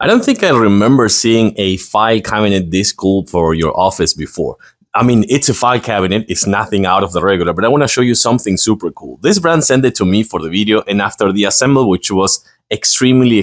I don't think I remember seeing a file cabinet this cool for your office before. I mean, it's a file cabinet, it's nothing out of the regular, but I want to show you something super cool. This brand sent it to me for the video, and after the assemble, which was extremely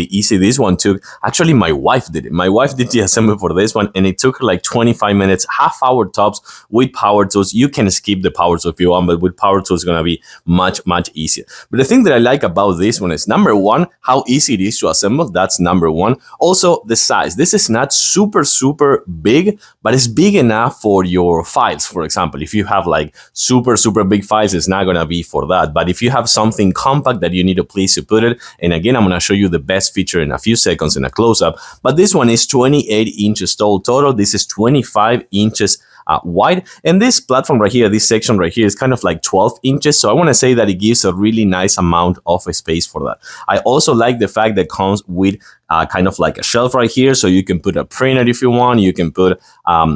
easy, this one took, actually my wife did it. My wife did the assembly for this one, and it took her like 25 minutes, half hour tops with power tools. You can skip the power tools if you want, but with power tools it's gonna be much easier. But the thing that I like about this one is, number one, how easy it is to assemble. That's number one. Also, the size. This is not super big, but it's big enough for your files. For example, if you have like super big files, it's not gonna be for that. But if you have something compact that you need a place to put it, and again, I'm gonna show you the best feature in a few seconds in a close-up, but this one is 28 inches tall total. This is 25 inches wide, and this platform right here, this section right here, is kind of like 12 inches. So I want to say that it gives a really nice amount of space for that. I also like the fact that it comes with kind of like a shelf right here, so you can put a printer if you want, you can put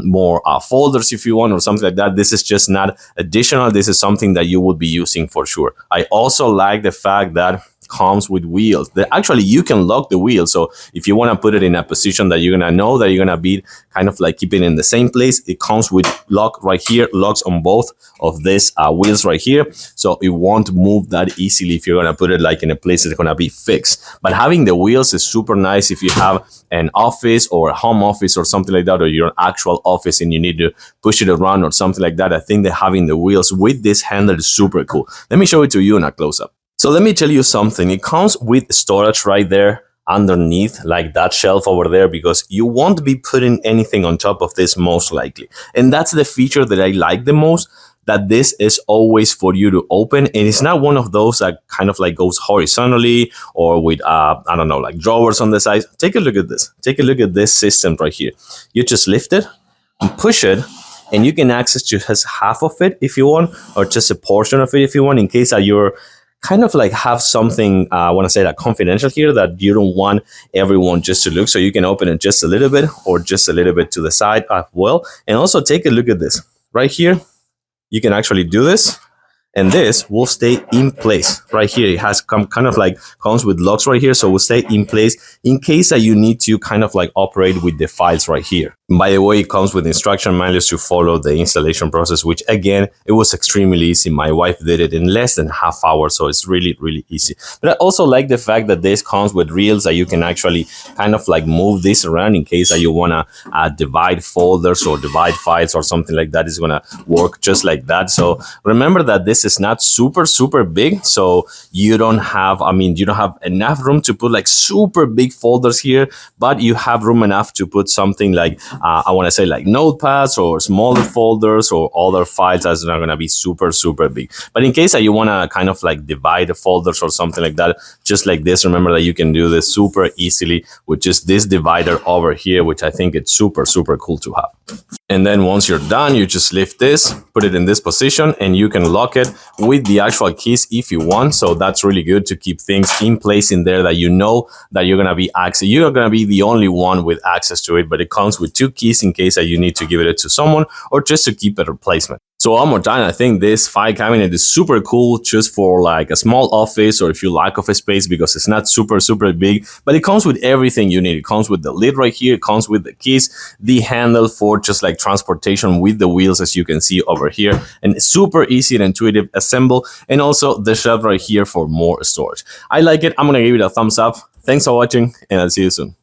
more folders if you want, or something like that. This is just not additional. This is something that you would be using for sure. I also like the fact that comes with wheels. Actually, you can lock the wheel, so if you want to put it in a position that you're gonna know that you're gonna be kind of like keeping it in the same place, it comes with lock right here, locks on both of these wheels right here, so it won't move that easily if you're gonna put it like in a place that's gonna be fixed. But having the wheels is super nice if you have an office or a home office or something like that, or your actual office and you need to push it around or something like that. I think that having the wheels with this handle is super cool. Let me show it to you in a close-up. So let me tell you something. It comes with storage right there underneath, like that shelf over there, because you won't be putting anything on top of this most likely. And that's the feature that I like the most, that this is always for you to open, and it's not one of those that kind of like goes horizontally or with I don't know, like drawers on the side. Take a look at this. Take a look at this system right here. You just lift it and push it, and you can access just half of it if you want, or just a portion of it if you want, in case that you're kind of like have something, I want to say that confidential here, that you don't want everyone just to look. So you can open it just a little bit or just a little bit to the side as well. And also take a look at this right here. You can actually do this, and this will stay in place right here. It has kind of like comes with locks right here, so it will stay in place in case that you need to kind of like operate with the files right here. And by the way, it comes with instruction manuals to follow the installation process, which again, it was extremely easy. My wife did it in less than half hour, so it's really easy. But I also like the fact that this comes with reels that you can actually kind of like move this around in case that you want to divide folders or divide files or something like that. Is going to work just like that. So remember that this is not super big, so you don't have, you don't have enough room to put like super big folders here, but you have room enough to put something like I want to say like notepads or smaller folders or other files that's not going to be super big. But in case that you want to kind of like divide the folders or something like that, just like this, remember that you can do this super easily with just this divider over here, which I think it's super cool to have. And then once you're done, you just lift this, put it in this position, and you can lock it with the actual keys if you want. So that's really good to keep things in place in there that you know that you're going to be you're going to be the only one with access to it, but it comes with 2 keys in case that you need to give it to someone or just to keep a replacement. So one more time, I think this file cabinet is super cool just for like a small office, or if you lack of a space, because it's not super big, but it comes with everything you need. It comes with the lid right here, it comes with the keys, the handle for just like transportation with the wheels, as you can see over here, and super easy and intuitive assemble, and also the shelf right here for more storage. I like it. I'm gonna give it a thumbs up. Thanks for watching, and I'll see you soon.